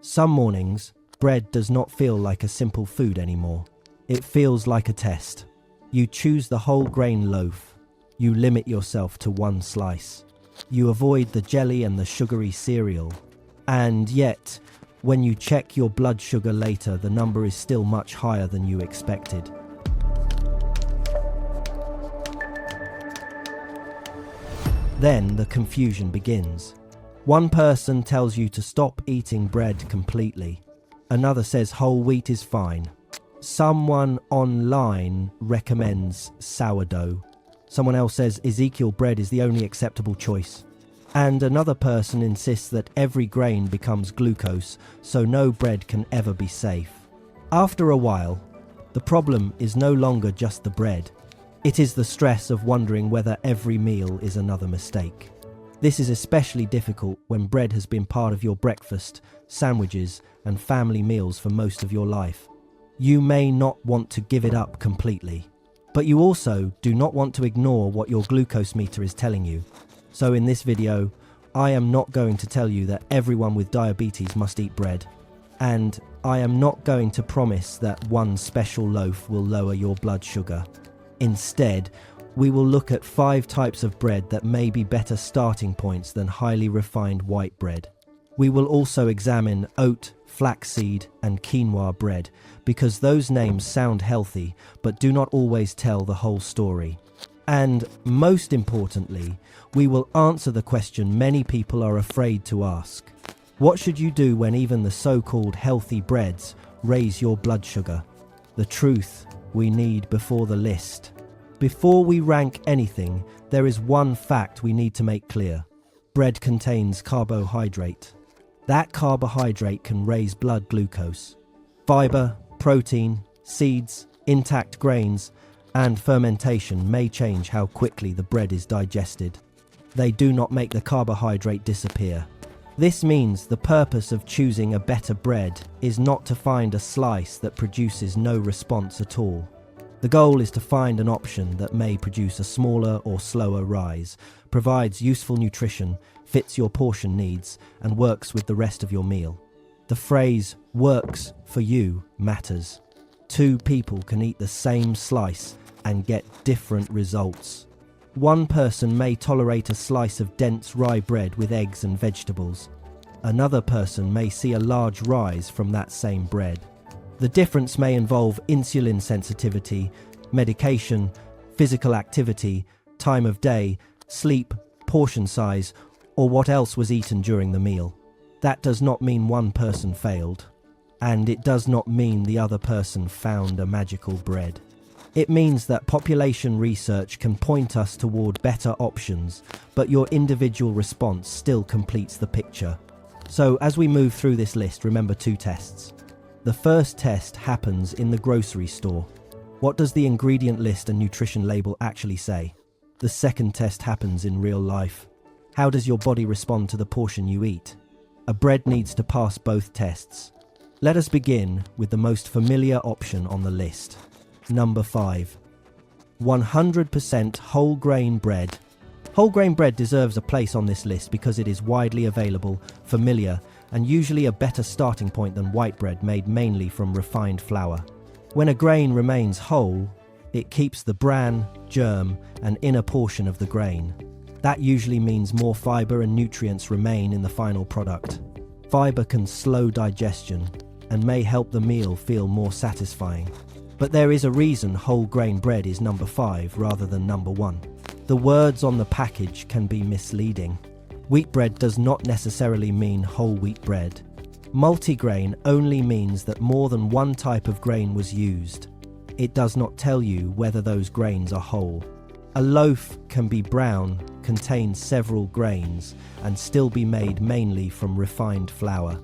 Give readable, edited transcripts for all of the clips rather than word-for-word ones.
Some mornings, bread does not feel like a simple food anymore. It feels like a test. You choose the whole grain loaf. You limit yourself to one slice. You avoid the jelly and the sugary cereal. And yet, when you check your blood sugar later, the number is still much higher than you expected. Then the confusion begins. One person tells you to stop eating bread completely. Another says whole wheat is fine. Someone online recommends sourdough. Someone else says Ezekiel bread is the only acceptable choice. And another person insists that every grain becomes glucose, so no bread can ever be safe. After a while, the problem is no longer just the bread. It is the stress of wondering whether every meal is another mistake. This is especially difficult when bread has been part of your breakfast, sandwiches, and family meals for most of your life. You may not want to give it up completely, but you also do not want to ignore what your glucose meter is telling you. So in this video, I am not going to tell you that everyone with diabetes must eat bread, and I am not going to promise that one special loaf will lower your blood sugar. Instead, we will look at 5 types of bread that may be better starting points than highly refined white bread. We will also examine oat, flaxseed, and quinoa bread, because those names sound healthy but do not always tell the whole story. And most importantly, we will answer the question many people are afraid to ask. What should you do when even the so-called healthy breads raise your blood sugar? The truth we need before the list. Before we rank anything, there is one fact we need to make clear. Bread contains carbohydrate. That carbohydrate can raise blood glucose. Fiber, protein, seeds, intact grains, and fermentation may change how quickly the bread is digested. They do not make the carbohydrate disappear. This means the purpose of choosing a better bread is not to find a slice that produces no response at all. The goal is to find an option that may produce a smaller or slower rise, provides useful nutrition, fits your portion needs, and works with the rest of your meal. The phrase "works for you" matters. 2 people can eat the same slice and get different results. One person may tolerate a slice of dense rye bread with eggs and vegetables. Another person may see a large rise from that same bread. The difference may involve insulin sensitivity, medication, physical activity, time of day, sleep, portion size, or what else was eaten during the meal. That does not mean one person failed, and it does not mean the other person found a magical bread. It means that population research can point us toward better options, but your individual response still completes the picture. So as we move through this list, remember 2 tests. The first test happens in the grocery store. What does the ingredient list and nutrition label actually say? The second test happens in real life. How does your body respond to the portion you eat? A bread needs to pass both tests. Let us begin with the most familiar option on the list. Number 5. 100% whole grain bread. Whole grain bread deserves a place on this list because it is widely available, familiar, and usually a better starting point than white bread made mainly from refined flour. When a grain remains whole, it keeps the bran, germ, and inner portion of the grain. That usually means more fiber and nutrients remain in the final product. Fiber can slow digestion and may help the meal feel more satisfying. But there is a reason whole grain bread is number 5 rather than number 1. The words on the package can be misleading. Wheat bread does not necessarily mean whole wheat bread. Multigrain only means that more than one type of grain was used. It does not tell you whether those grains are whole. A loaf can be brown, contain several grains, and still be made mainly from refined flour.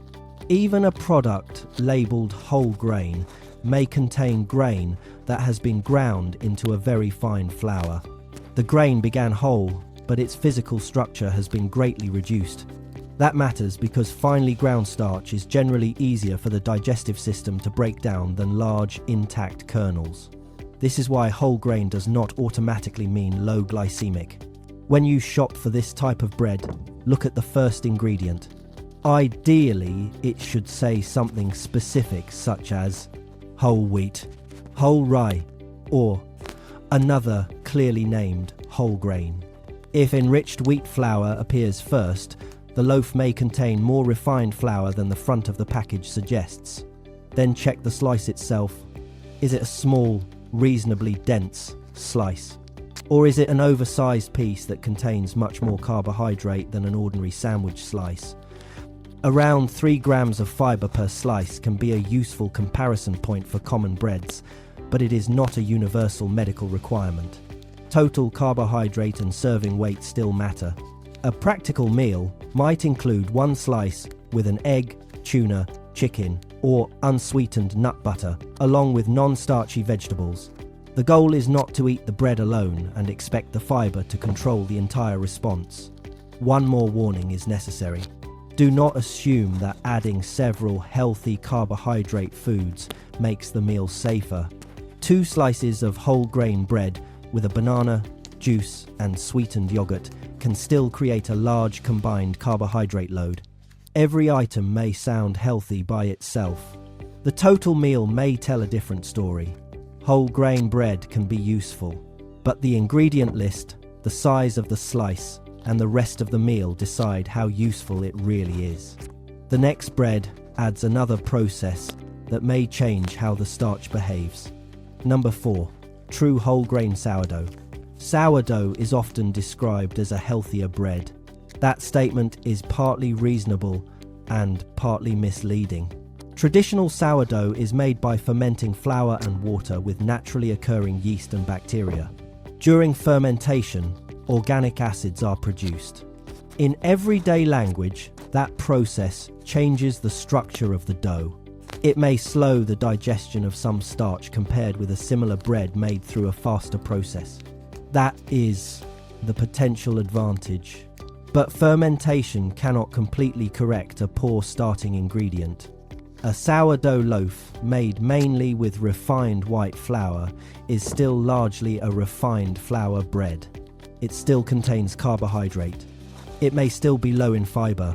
Even a product labeled whole grain may contain grain that has been ground into a very fine flour. The grain began whole, but its physical structure has been greatly reduced. That matters because finely ground starch is generally easier for the digestive system to break down than large, intact kernels. This is why whole grain does not automatically mean low glycemic. When you shop for this type of bread, look at the first ingredient. Ideally, it should say something specific such as whole wheat, whole rye, or another clearly named whole grain. If enriched wheat flour appears first, the loaf may contain more refined flour than the front of the package suggests. Then check the slice itself. Is it a small, reasonably dense slice? Or is it an oversized piece that contains much more carbohydrate than an ordinary sandwich slice? Around 3 grams of fiber per slice can be a useful comparison point for common breads, but it is not a universal medical requirement. Total carbohydrate and serving weight still matter. A practical meal might include 1 slice with an egg, tuna, chicken, or unsweetened nut butter, along with non-starchy vegetables. The goal is not to eat the bread alone and expect the fiber to control the entire response. One more warning is necessary. Do not assume that adding several healthy carbohydrate foods makes the meal safer. 2 slices of whole grain bread with a banana, juice, and sweetened yogurt can still create a large combined carbohydrate load. Every item may sound healthy by itself. The total meal may tell a different story. Whole grain bread can be useful, but the ingredient list, the size of the slice, and the rest of the meal decide how useful it really is. The next bread adds another process that may change how the starch behaves. Number 4. True whole grain sourdough. Sourdough is often described as a healthier bread. That statement is partly reasonable and partly misleading. Traditional sourdough is made by fermenting flour and water with naturally occurring yeast and bacteria. During fermentation, organic acids are produced. In everyday language, that process changes the structure of the dough. It may slow the digestion of some starch compared with a similar bread made through a faster process. That is the potential advantage. But fermentation cannot completely correct a poor starting ingredient. A sourdough loaf made mainly with refined white flour is still largely a refined flour bread. It still contains carbohydrate. It may still be low in fiber,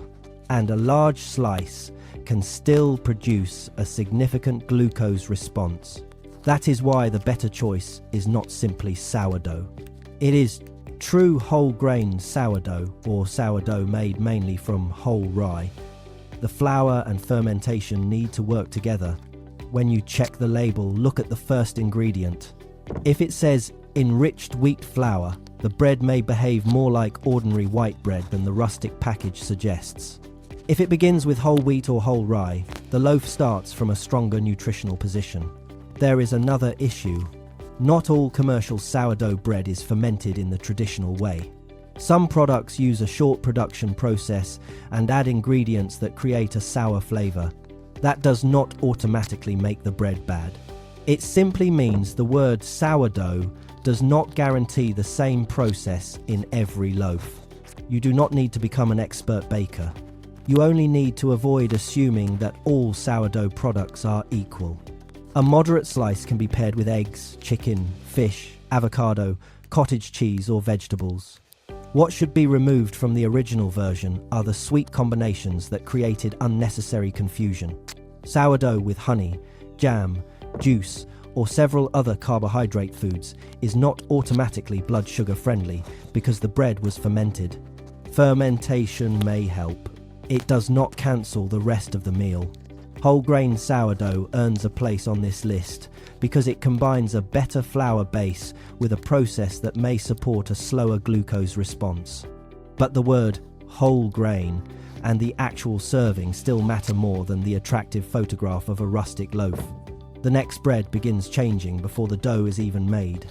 and a large slice can still produce a significant glucose response. That is why the better choice is not simply sourdough. It is true whole grain sourdough, or sourdough made mainly from whole rye. The flour and fermentation need to work together. When you check the label, look at the first ingredient. If it says enriched wheat flour, the bread may behave more like ordinary white bread than the rustic package suggests. If it begins with whole wheat or whole rye, the loaf starts from a stronger nutritional position. There is another issue. Not all commercial sourdough bread is fermented in the traditional way. Some products use a short production process and add ingredients that create a sour flavor. That does not automatically make the bread bad. It simply means the word sourdough does not guarantee the same process in every loaf. You do not need to become an expert baker. You only need to avoid assuming that all sourdough products are equal. A moderate slice can be paired with eggs, chicken, fish, avocado, cottage cheese, or vegetables. What should be removed from the original version are the sweet combinations that created unnecessary confusion. Sourdough with honey, jam, juice, or several other carbohydrate foods is not automatically blood sugar friendly because the bread was fermented. Fermentation may help. It does not cancel the rest of the meal. Whole grain sourdough earns a place on this list because it combines a better flour base with a process that may support a slower glucose response. But the word whole grain and the actual serving still matter more than the attractive photograph of a rustic loaf. The next bread begins changing before the dough is even made.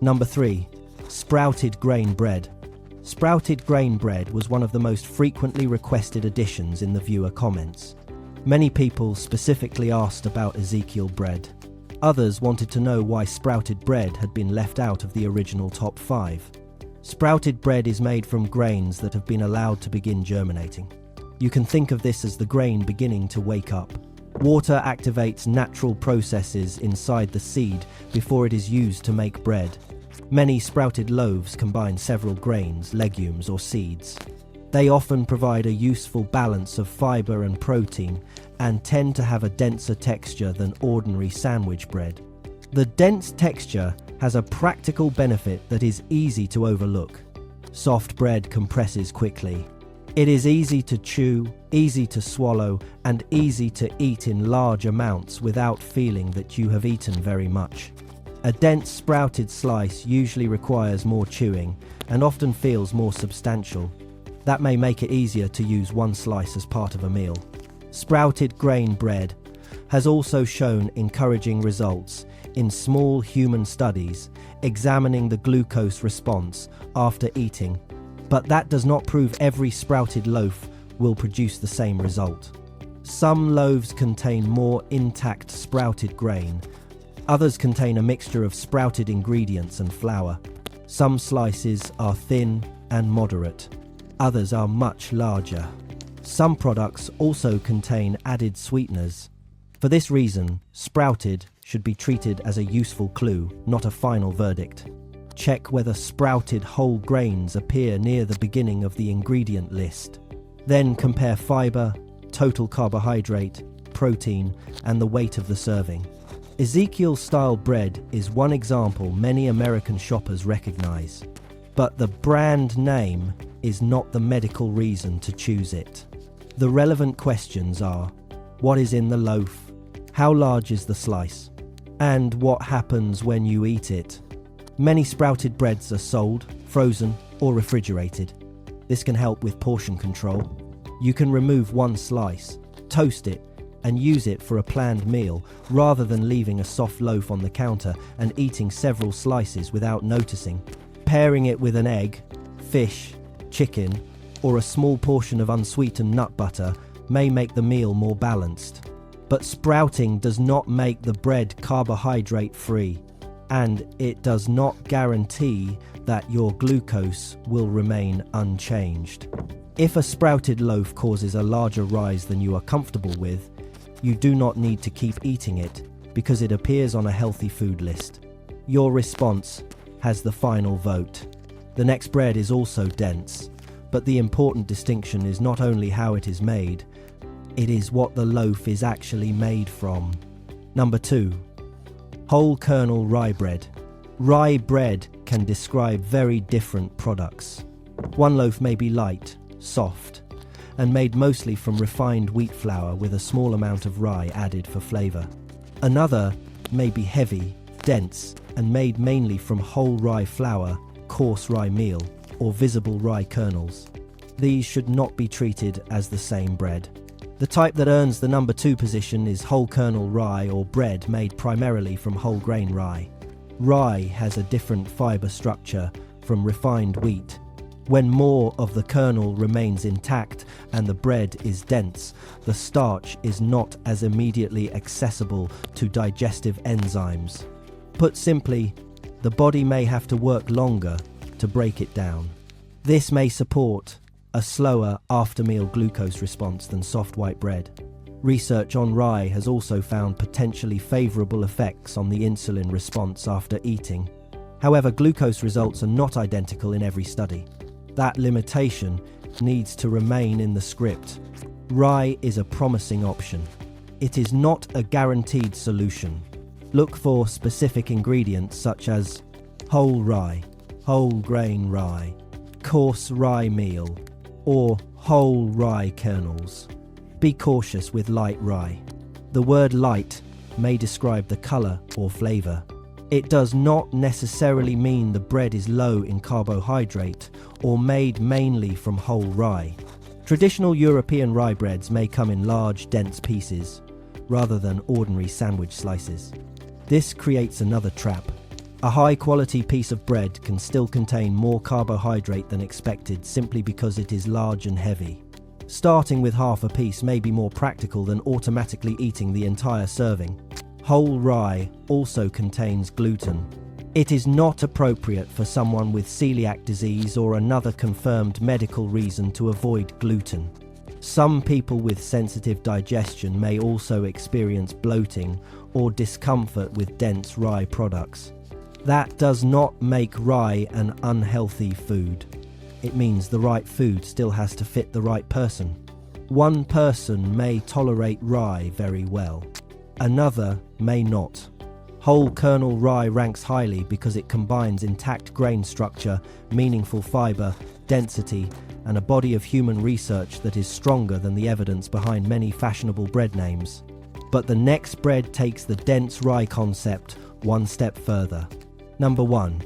Number 3. Sprouted grain bread. Sprouted grain bread was one of the most frequently requested additions in the viewer comments. Many people specifically asked about Ezekiel bread. Others wanted to know why sprouted bread had been left out of the original top 5. Sprouted bread is made from grains that have been allowed to begin germinating. You can think of this as the grain beginning to wake up. Water activates natural processes inside the seed before it is used to make bread. Many sprouted loaves combine several grains, legumes, or seeds. They often provide a useful balance of fiber and protein and tend to have a denser texture than ordinary sandwich bread. The dense texture has a practical benefit that is easy to overlook. Soft bread compresses quickly. It is easy to chew, easy to swallow, and easy to eat in large amounts without feeling that you have eaten very much. A dense sprouted slice usually requires more chewing and often feels more substantial. That may make it easier to use one slice as part of a meal. Sprouted grain bread has also shown encouraging results in small human studies examining the glucose response after eating, but that does not prove every sprouted loaf will produce the same result. Some loaves contain more intact sprouted grain. Others contain a mixture of sprouted ingredients and flour. Some slices are thin and moderate. Others are much larger. Some products also contain added sweeteners. For this reason, sprouted should be treated as a useful clue, not a final verdict. Check whether sprouted whole grains appear near the beginning of the ingredient list. Then compare fiber, total carbohydrate, protein, and the weight of the serving. Ezekiel-style bread is one example many American shoppers recognize, but the brand name is not the medical reason to choose it. The relevant questions are: what is in the loaf? How large is the slice? And what happens when you eat it? Many sprouted breads are sold, frozen, or refrigerated. This can help with portion control. You can remove one slice, toast it, and use it for a planned meal rather than leaving a soft loaf on the counter and eating several slices without noticing. Pairing it with an egg, fish, chicken, or a small portion of unsweetened nut butter may make the meal more balanced. But sprouting does not make the bread carbohydrate-free, and it does not guarantee that your glucose will remain unchanged. If a sprouted loaf causes a larger rise than you are comfortable with, you do not need to keep eating it because it appears on a healthy food list. Your response has the final vote. The next bread is also dense, but the important distinction is not only how it is made, it is what the loaf is actually made from. Number 2. Whole kernel rye bread. Rye bread can describe very different products. One loaf may be light, soft, and made mostly from refined wheat flour with a small amount of rye added for flavor. Another may be heavy, dense, and made mainly from whole rye flour, coarse rye meal, or visible rye kernels. These should not be treated as the same bread. The type that earns the number 2 position is whole kernel rye or bread made primarily from whole grain rye. Rye has a different fiber structure from refined wheat. When more of the kernel remains intact and the bread is dense, the starch is not as immediately accessible to digestive enzymes. Put simply, the body may have to work longer to break it down. This may support a slower after-meal glucose response than soft white bread. Research on rye has also found potentially favorable effects on the insulin response after eating. However, glucose results are not identical in every study. That limitation needs to remain in the script. Rye is a promising option. It is not a guaranteed solution. Look for specific ingredients such as whole rye, whole grain rye, coarse rye meal, or whole rye kernels. Be cautious with light rye. The word light may describe the color or flavor. It does not necessarily mean the bread is low in carbohydrate or made mainly from whole rye. Traditional European rye breads may come in large, dense pieces rather than ordinary sandwich slices. This creates another trap. A high-quality piece of bread can still contain more carbohydrate than expected simply because it is large and heavy. Starting with half a piece may be more practical than automatically eating the entire serving. Whole rye also contains gluten. It is not appropriate for someone with celiac disease or another confirmed medical reason to avoid gluten. Some people with sensitive digestion may also experience bloating or discomfort with dense rye products. That does not make rye an unhealthy food. It means the right food still has to fit the right person. One person may tolerate rye very well, another may not. Whole kernel rye ranks highly because it combines intact grain structure, meaningful fiber, density, and a body of human research that is stronger than the evidence behind many fashionable bread names. But the next bread takes the dense rye concept one step further. Number 1.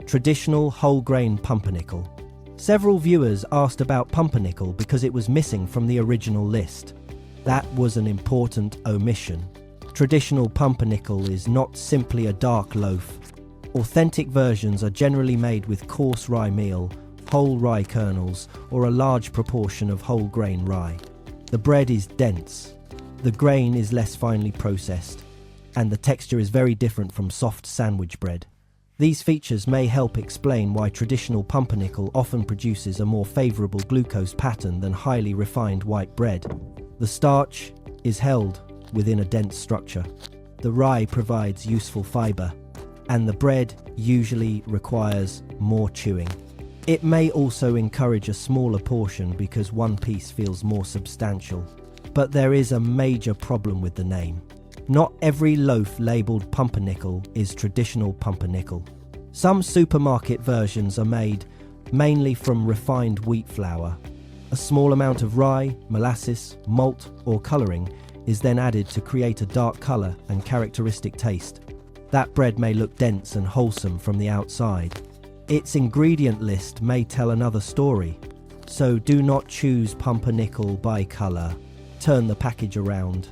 Traditional whole grain pumpernickel. Several viewers asked about pumpernickel because it was missing from the original list. That was an important omission. Traditional pumpernickel is not simply a dark loaf. Authentic versions are generally made with coarse rye meal, whole rye kernels, or a large proportion of whole grain rye. The bread is dense, the grain is less finely processed, and the texture is very different from soft sandwich bread. These features may help explain why traditional pumpernickel often produces a more favourable glucose pattern than highly refined white bread. The starch is held within a dense structure. The rye provides useful fibre, and the bread usually requires more chewing. It may also encourage a smaller portion because one piece feels more substantial. But there is a major problem with the name. Not every loaf labelled pumpernickel is traditional pumpernickel. Some supermarket versions are made mainly from refined wheat flour. A small amount of rye, molasses, malt, or colouring is then added to create a dark colour and characteristic taste. That bread may look dense and wholesome from the outside. Its ingredient list may tell another story. So do not choose pumpernickel by colour. Turn the package around.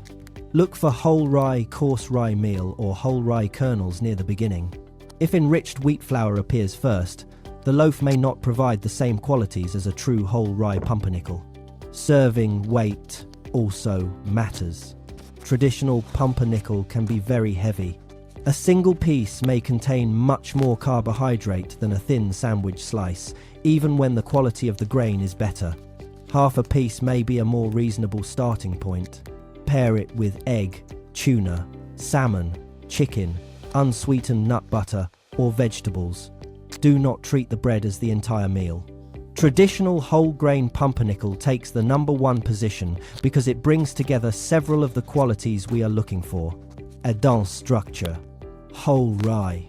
Look for whole rye, coarse rye meal, or whole rye kernels near the beginning. If enriched wheat flour appears first, the loaf may not provide the same qualities as a true whole rye pumpernickel. Serving weight also matters. Traditional pumpernickel can be very heavy. A single piece may contain much more carbohydrate than a thin sandwich slice, even when the quality of the grain is better. Half a piece may be a more reasonable starting point. Pair it with egg, tuna, salmon, chicken, unsweetened nut butter, or vegetables. Do not treat the bread as the entire meal. Traditional whole grain pumpernickel takes the number 1 position because it brings together several of the qualities we are looking for. A dense structure, whole rye,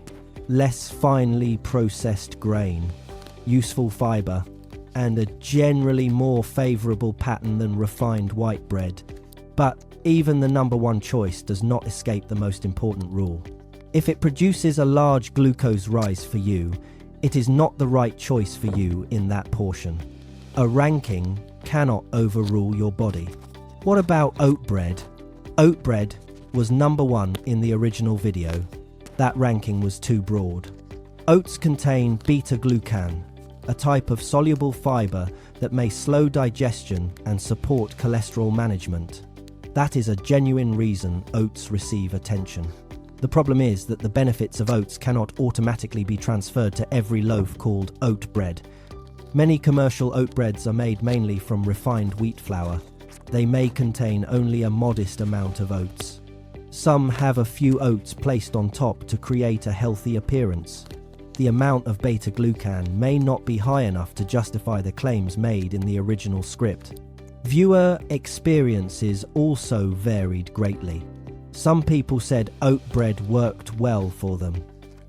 less finely processed grain, useful fibre, and a generally more favourable pattern than refined white bread. But even the number 1 choice does not escape the most important rule. If it produces a large glucose rise for you, it is not the right choice for you in that portion. A ranking cannot overrule your body. What about oat bread? Oat bread was number 1 in the original video. That ranking was too broad. Oats contain beta-glucan, a type of soluble fibre that may slow digestion and support cholesterol management. That is a genuine reason oats receive attention. The problem is that the benefits of oats cannot automatically be transferred to every loaf called oat bread. Many commercial oat breads are made mainly from refined wheat flour. They may contain only a modest amount of oats. Some have a few oats placed on top to create a healthy appearance. The amount of beta-glucan may not be high enough to justify the claims made in the original script. Viewer experiences also varied greatly. Some people said oat bread worked well for them.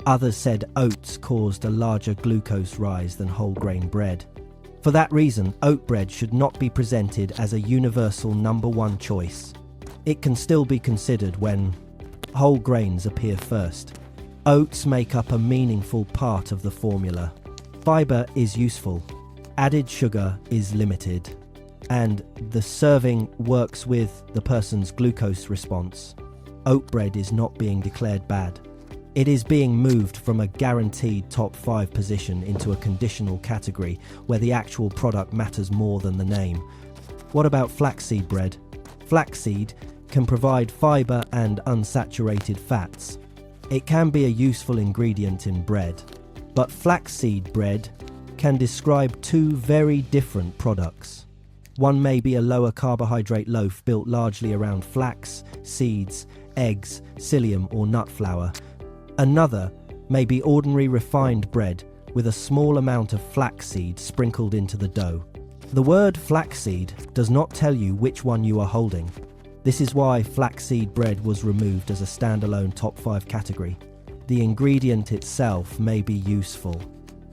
Others said oats caused a larger glucose rise than whole grain bread. For that reason, oat bread should not be presented as a universal number 1 choice. It can still be considered when whole grains appear first. Oats make up a meaningful part of the formula. Fibre is useful, added sugar is limited, and the serving works with the person's glucose response. Oat bread is not being declared bad. It is being moved from a guaranteed top 5 position into a conditional category where the actual product matters more than the name. What about flaxseed bread? Flaxseed can provide fibre and unsaturated fats. It can be a useful ingredient in bread, but flaxseed bread can describe 2 very different products. One may be a lower carbohydrate loaf built largely around flax, seeds, eggs, psyllium or nut flour. Another may be ordinary refined bread with a small amount of flaxseed sprinkled into the dough. The word flaxseed does not tell you which one you are holding. This is why flaxseed bread was removed as a standalone top 5 category. The ingredient itself may be useful.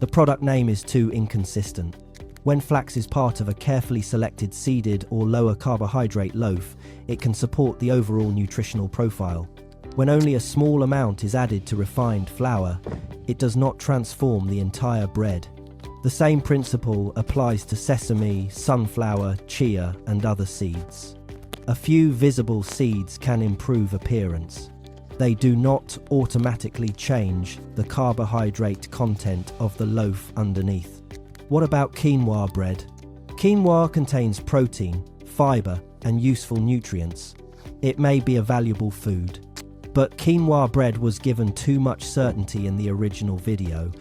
The product name is too inconsistent. When flax is part of a carefully selected seeded or lower carbohydrate loaf, it can support the overall nutritional profile. When only a small amount is added to refined flour, it does not transform the entire bread. The same principle applies to sesame, sunflower, chia, and other seeds. A few visible seeds can improve appearance. They do not automatically change the carbohydrate content of the loaf underneath. What about quinoa bread? Quinoa contains protein, fiber, and useful nutrients. It may be a valuable food. But quinoa bread was given too much certainty in the original video.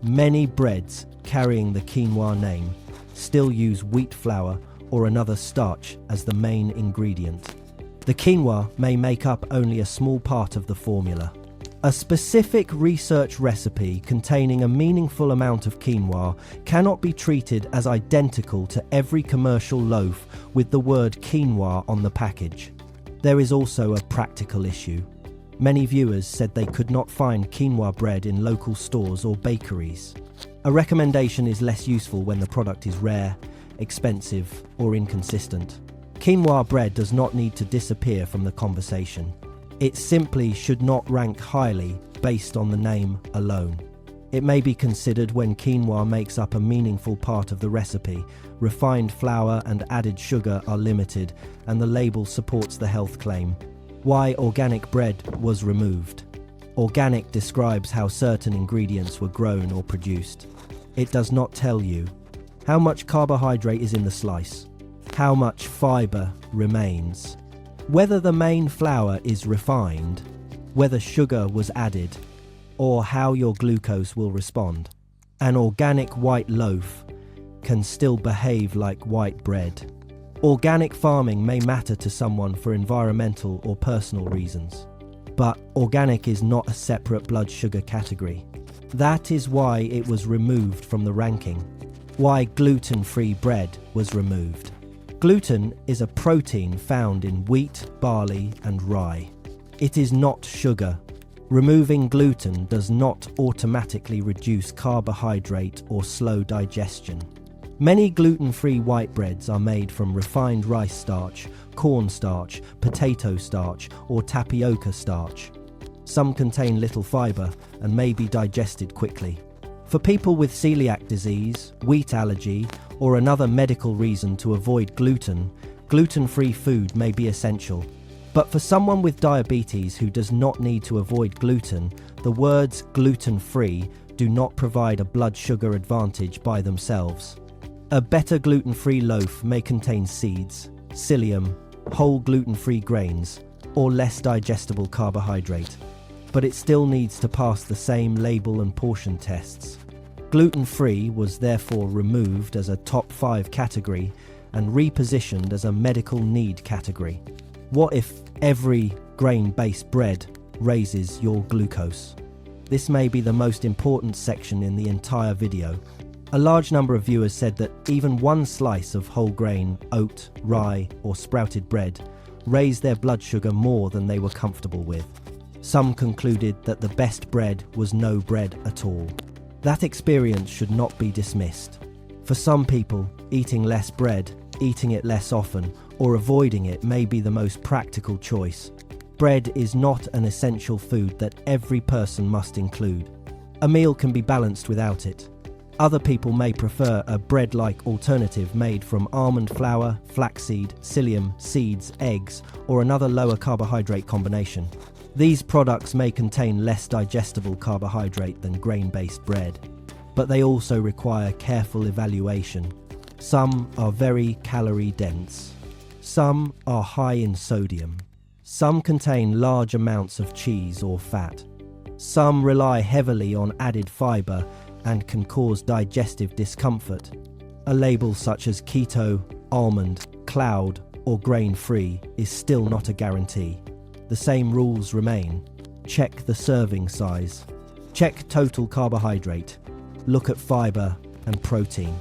Many breads carrying the quinoa name still use wheat flour or another starch as the main ingredient. The quinoa may make up only a small part of the formula. A specific research recipe containing a meaningful amount of quinoa cannot be treated as identical to every commercial loaf with the word quinoa on the package. There is also a practical issue. Many viewers said they could not find quinoa bread in local stores or bakeries. A recommendation is less useful when the product is rare, expensive, or inconsistent. Quinoa bread does not need to disappear from the conversation. It simply should not rank highly based on the name alone. It may be considered when quinoa makes up a meaningful part of the recipe. Refined flour and added sugar are limited, and the label supports the health claim. Why organic bread was removed. Organic describes how certain ingredients were grown or produced. It does not tell you how much carbohydrate is in the slice, how much fiber remains, whether the main flour is refined, whether sugar was added, or how your glucose will respond. An organic white loaf can still behave like white bread. Organic farming may matter to someone for environmental or personal reasons, but organic is not a separate blood sugar category. That is why it was removed from the ranking. Why gluten-free bread was removed. Gluten is a protein found in wheat, barley, and rye. It is not sugar. Removing gluten does not automatically reduce carbohydrate or slow digestion. Many gluten-free white breads are made from refined rice starch, corn starch, potato starch, or tapioca starch. Some contain little fiber and may be digested quickly. For people with celiac disease, wheat allergy, or another medical reason to avoid gluten, gluten-free food may be essential. But for someone with diabetes who does not need to avoid gluten, the words gluten-free do not provide a blood sugar advantage by themselves. A better gluten-free loaf may contain seeds, psyllium, whole gluten-free grains, or less digestible carbohydrate, but it still needs to pass the same label and portion tests. Gluten-free was therefore removed as a top 5 category and repositioned as a medical need category. What if every grain-based bread raises your glucose? This may be the most important section in the entire video. A large number of viewers said that even one slice of whole grain, oat, rye, or sprouted bread raised their blood sugar more than they were comfortable with. Some concluded that the best bread was no bread at all. That experience should not be dismissed. For some people, eating less bread, eating it less often, or avoiding it may be the most practical choice. Bread is not an essential food that every person must include. A meal can be balanced without it. Other people may prefer a bread-like alternative made from almond flour, flaxseed, psyllium, seeds, eggs, or another lower carbohydrate combination. These products may contain less digestible carbohydrate than grain-based bread, but they also require careful evaluation. Some are very calorie-dense. Some are high in sodium. Some contain large amounts of cheese or fat. Some rely heavily on added fiber and can cause digestive discomfort. A label such as keto, almond, cloud, or grain-free is still not a guarantee. The same rules remain. Check the serving size. Check total carbohydrate. look at fiber and protein.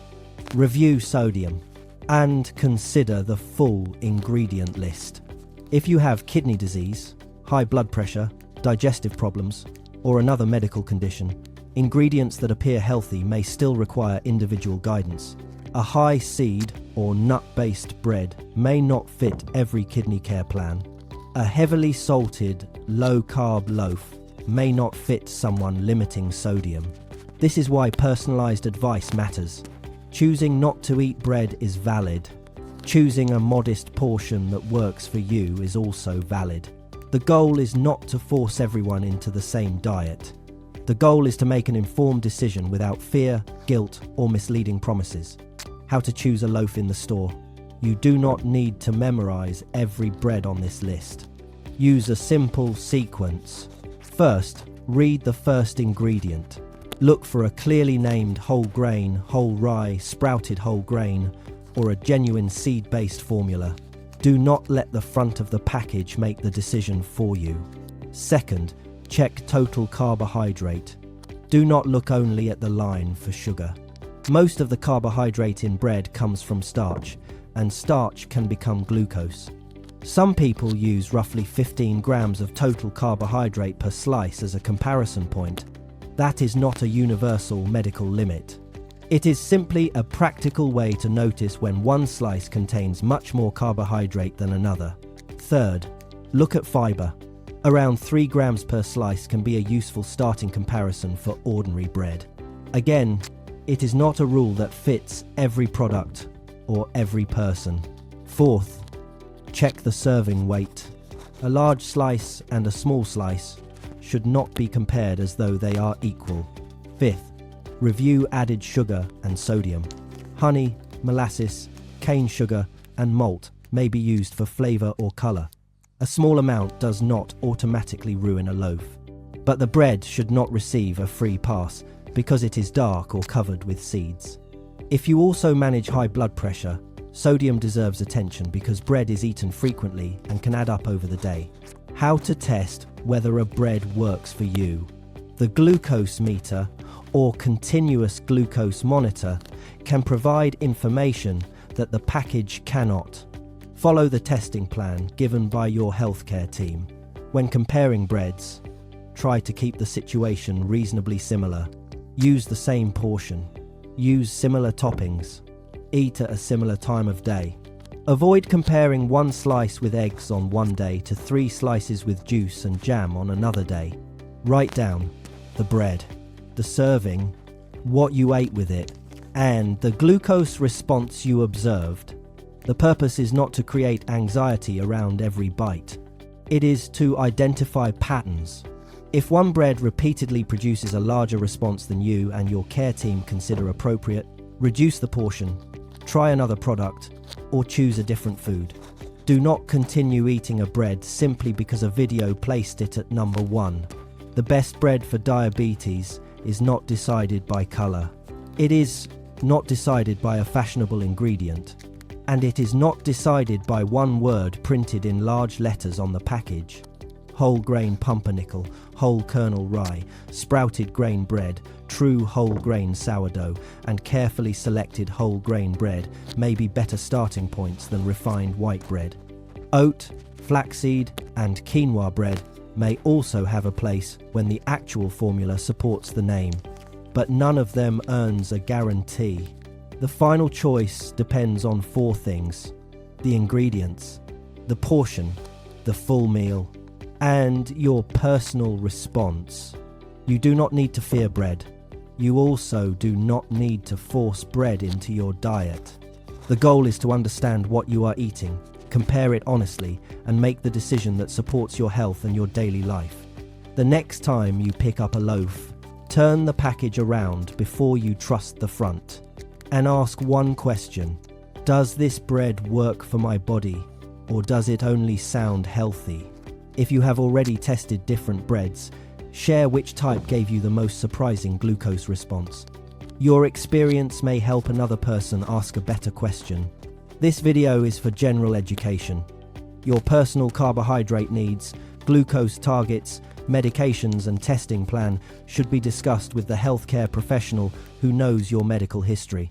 Review sodium and consider the full ingredient list. If you have kidney disease, high blood pressure, digestive problems, or another medical condition, ingredients that appear healthy may still require individual guidance. A high seed or nut-based bread may not fit every kidney care plan. A heavily salted, low-carb loaf may not fit someone limiting sodium. This is why personalized advice matters. Choosing not to eat bread is valid. Choosing a modest portion that works for you is also valid. The goal is not to force everyone into the same diet. The goal is to make an informed decision without fear, guilt, or misleading promises. How to choose a loaf in the store. You do not need to memorize every bread on this list. Use a simple sequence. First, read the first ingredient. Look for a clearly named whole grain, whole rye, sprouted whole grain, or a genuine seed-based formula. Do not let the front of the package make the decision for you. Second, check total carbohydrate. Do not look only at the line for sugar. Most of the carbohydrate in bread comes from starch, and starch can become glucose. Some people use roughly 15 grams of total carbohydrate per slice as a comparison point. That is not a universal medical limit. It is simply a practical way to notice when one slice contains much more carbohydrate than another. Third, look at fiber. Around 3 grams per slice can be a useful starting comparison for ordinary bread. Again, it is not a rule that fits every product or every person. Fourth, check the serving weight. A large slice and a small slice should not be compared as though they are equal. Fifth, review added sugar and sodium. Honey, molasses, cane sugar, and malt may be used for flavor or color. A small amount does not automatically ruin a loaf. But the bread should not receive a free pass because it is dark or covered with seeds. If you also manage high blood pressure, sodium deserves attention because bread is eaten frequently and can add up over the day. How to test whether a bread works for you. The glucose meter or continuous glucose monitor can provide information that the package cannot. Follow the testing plan given by your healthcare team. When comparing breads, try to keep the situation reasonably similar. Use the same portion. Use similar toppings. Eat at a similar time of day. Avoid comparing one slice with eggs on one day to 3 slices with juice and jam on another day. Write down the bread, the serving, what you ate with it, and the glucose response you observed. The purpose is not to create anxiety around every bite. It is to identify patterns. If one bread repeatedly produces a larger response than you and your care team consider appropriate, reduce the portion, try another product, or choose a different food. Do not continue eating a bread simply because a video placed it at number 1. The best bread for diabetes is not decided by color. It is not decided by a fashionable ingredient. And it is not decided by one word printed in large letters on the package. Whole grain pumpernickel, whole kernel rye, sprouted grain bread, true whole grain sourdough, and carefully selected whole grain bread may be better starting points than refined white bread. Oat, flaxseed, and quinoa bread may also have a place when the actual formula supports the name, but none of them earns a guarantee. The final choice depends on 4 things: the ingredients, the portion, the full meal, and your personal response. You do not need to fear bread. You also do not need to force bread into your diet. The goal is to understand what you are eating, compare it honestly, and make the decision that supports your health and your daily life. The next time you pick up a loaf, turn the package around before you trust the front and ask one question: does this bread work for my body, or does it only sound healthy? If you have already tested different breads, share which type gave you the most surprising glucose response. Your experience may help another person ask a better question. This video is for general education. Your personal carbohydrate needs, glucose targets, Medications and testing plan should be discussed with the healthcare professional who knows your medical history.